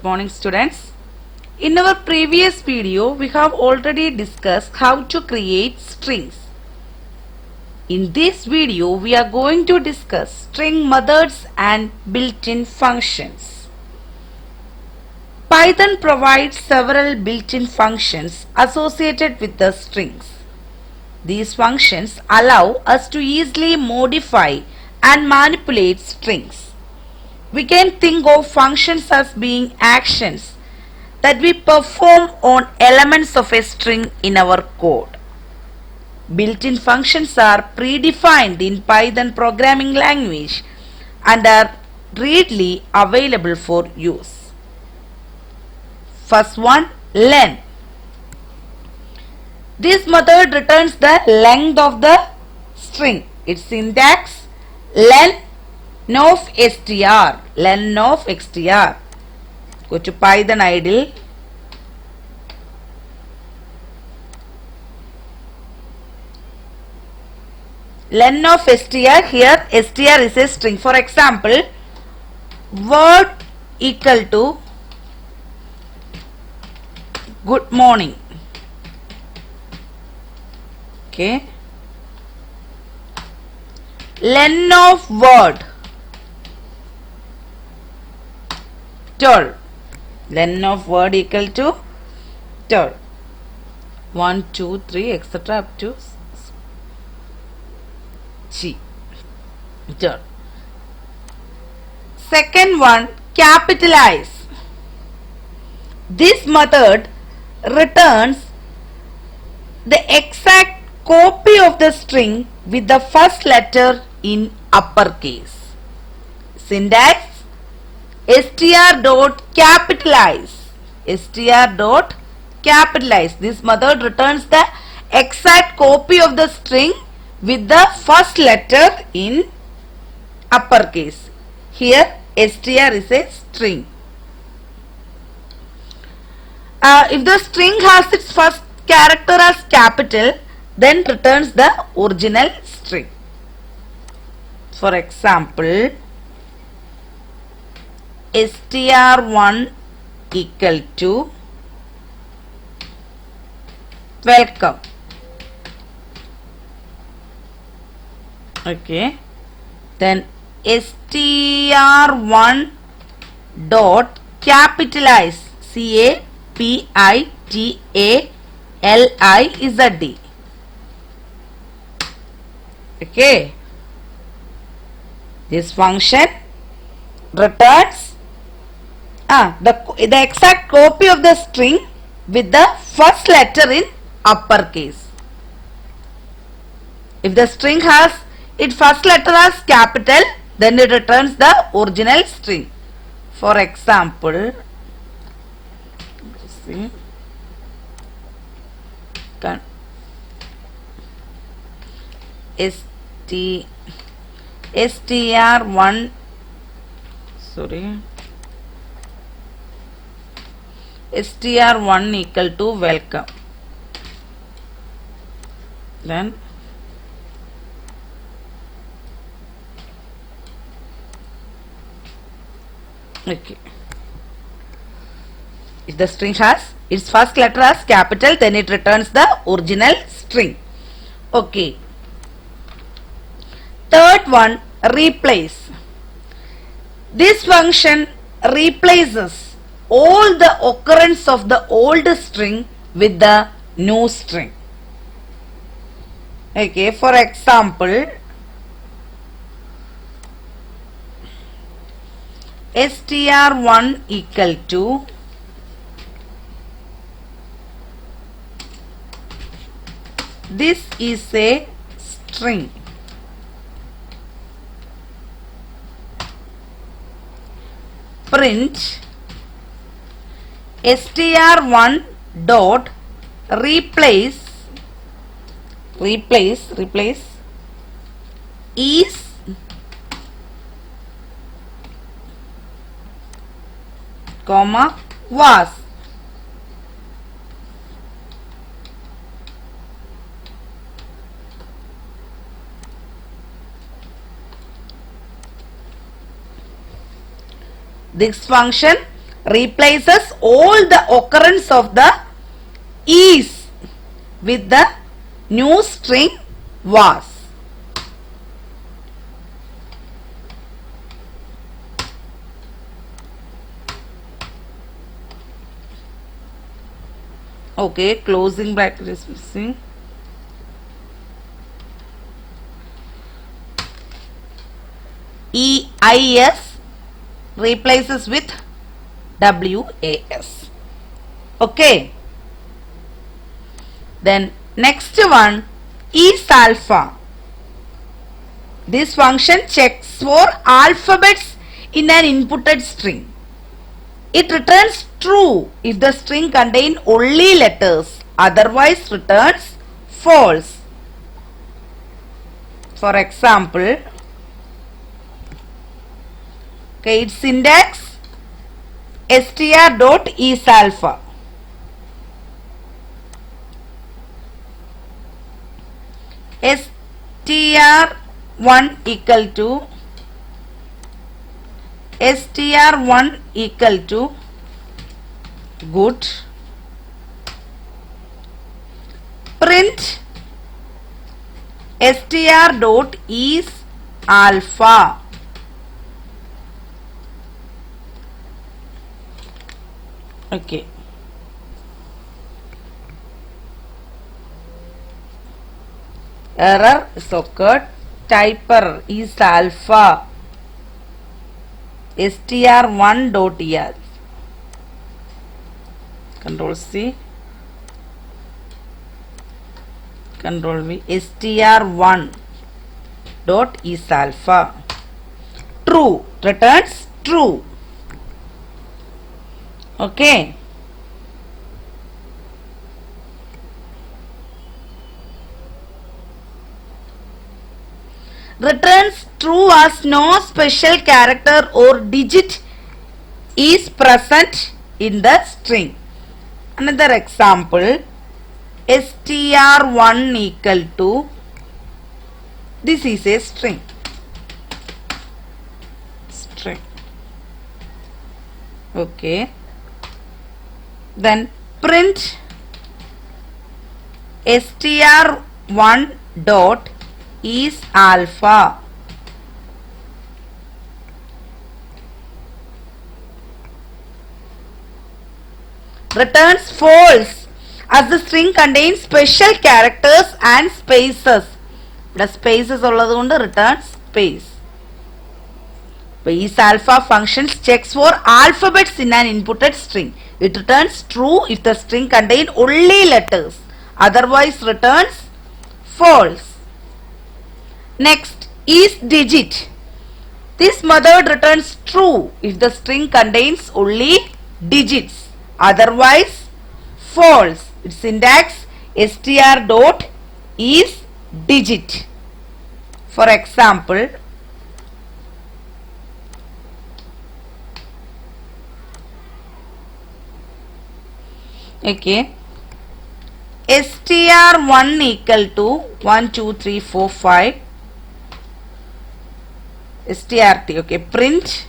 morning students. In our previous video we have already discussed how to create strings. In this video we are going to discuss string methods and built-in functions. Python provides several built-in functions associated with the strings. These functions allow us to easily modify and manipulate strings. We can think of functions as being actions that we perform on elements of a string in our code. Built-in functions are predefined in Python programming language and are readily available for use. First one, len. This method returns the length of the string. Its syntax len of str, len of str. Go to Python idle. Len of str, here str is a string. For example, word equal to good morning. Okay. Len of word 12. Len of word equal to 12. 1, 2, 3, etc. up to G. 12. Second one, capitalize. This method returns the exact copy of the string with the first letter in uppercase. Syntax str.capitalize. str.capitalize. This method returns the exact copy of the string with the first letter in uppercase. Here str is a string. If the string has its first character as capital, then returns the original string. For example, str1 equal to welcome. Okay. Then str1 dot capitalize, capitalized. Okay. This function returns the exact copy of the string with the first letter in uppercase. If the string has its first letter as capital, then it returns the original string. For example, str1 str1 equal to welcome. Then okay, if the string has its first letter as capital, then it returns the original string. Okay. Third one, replace. This function replaces all the occurrence of the old string with the new string. Okay, for example, str1 equal to this is a string. Print str1 dot replace is comma was. This function replaces all the occurrence of the is with the new string was. Okay, closing bracket is missing. EIS replaces with WAS. Okay. Then next one is alpha. This function checks for alphabets in an inputted string. It returns true if the string contains only letters, otherwise returns false. For example, okay, its syntax str.isAlpha. str1 equal to str1 equal to good, print str dot is alpha. Okay. Error is occurred. Typer is alpha. str1 dot is. Control C. Control V. str1 dot is alpha. True returns true. Okay. Returns true as no special character or digit is present in the string. Another example, str1 equal to, this is a string. Okay. Then print str1 dot is alpha. Returns false as the string contains special characters and spaces. The spaces ulladundu returns space. Is alpha functions checks for alphabets in an inputted string. It returns true if the string contains only letters. Otherwise returns false. Next is digit. This method returns true if the string contains only digits. Otherwise false. Its syntax str dot is digit. For example, okay, str1 equal to 1 2 3 4 5 strt. Okay, print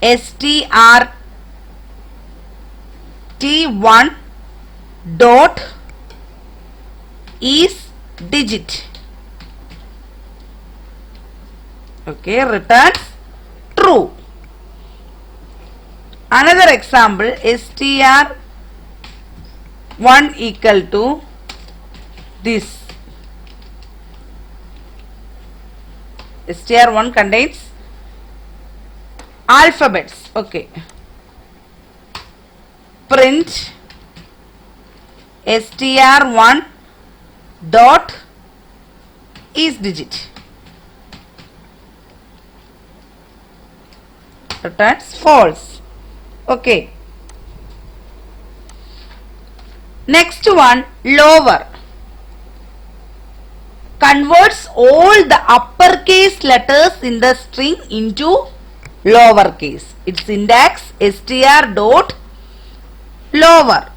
strt1 dot is digit. Okay, returns true. Another example, str1 equal to this. str1 contains alphabets. Okay. Print str1 dot is digit. Returns false. Okay. Next one, lower. Converts all the uppercase letters in the string into lowercase. Its syntax str dot lower.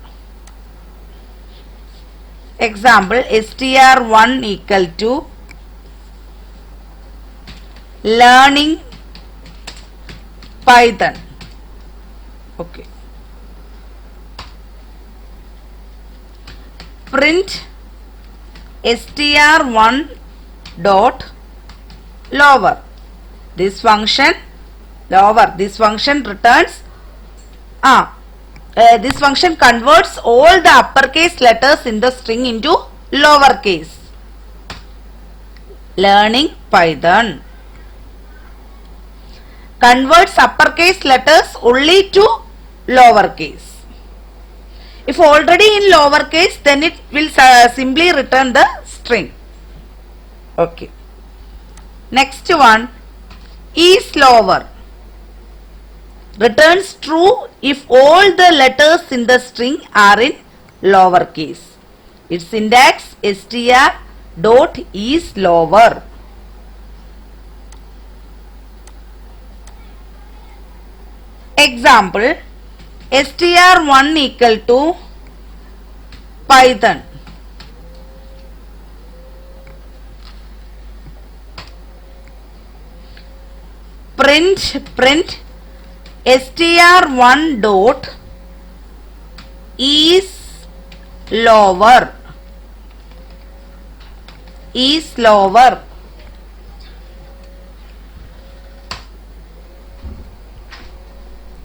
Example, str1 equal to learning Python. Okay. Print str1 dot lower. This function returns this function converts all the uppercase letters in the string into lowercase. Learning Python. Converts uppercase letters only to lowercase. If already in lowercase, then it will simply return the string. Okay. Next one is lower. Returns true if all the letters in the string are in lowercase. Its syntax str dot is lower. Example, str1 equal to Python. Print str1 dot is lower.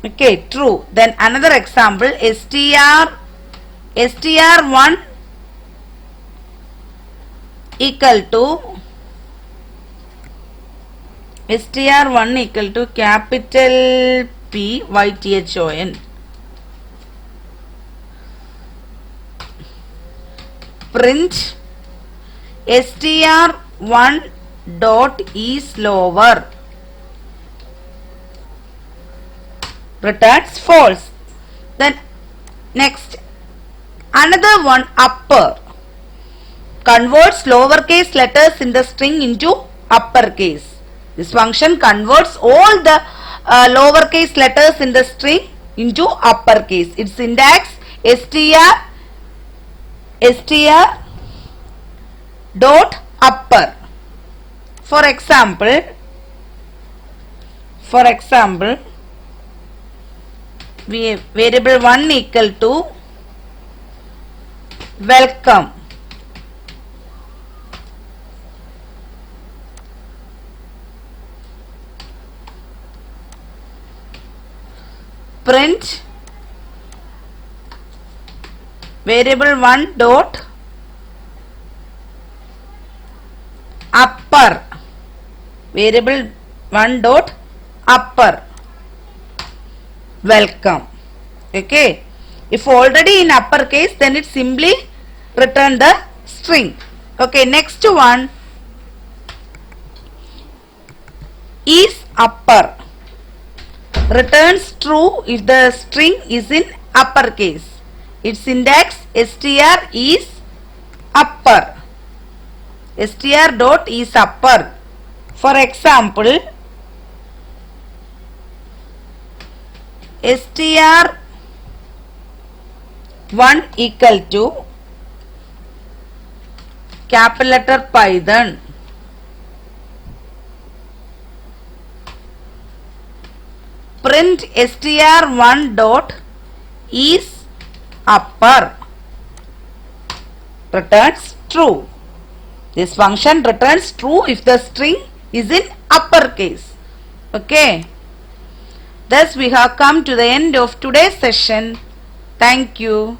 Okay, true. Then another example, str1 equal to capital Python. Print str1 dot is lower. Returns false. Then next, another one, upper. Converts lowercase letters in the string into uppercase. This function converts all the lowercase letters in the string into uppercase. Its syntax str dot upper. For example, variable 1 equal to welcome. Print variable 1 dot upper. Variable 1 dot upper. Welcome. Okay. If already in uppercase, then it simply return the string. Okay. Next one is upper. Returns true if the string is in uppercase. Its syntax str is upper. Str dot is upper. For example, str1 equal to capital letter Python. Print str1 dot is upper. Returns true. This function returns true if the string is in uppercase. Okay. Thus we have come to the end of today's session. Thank you.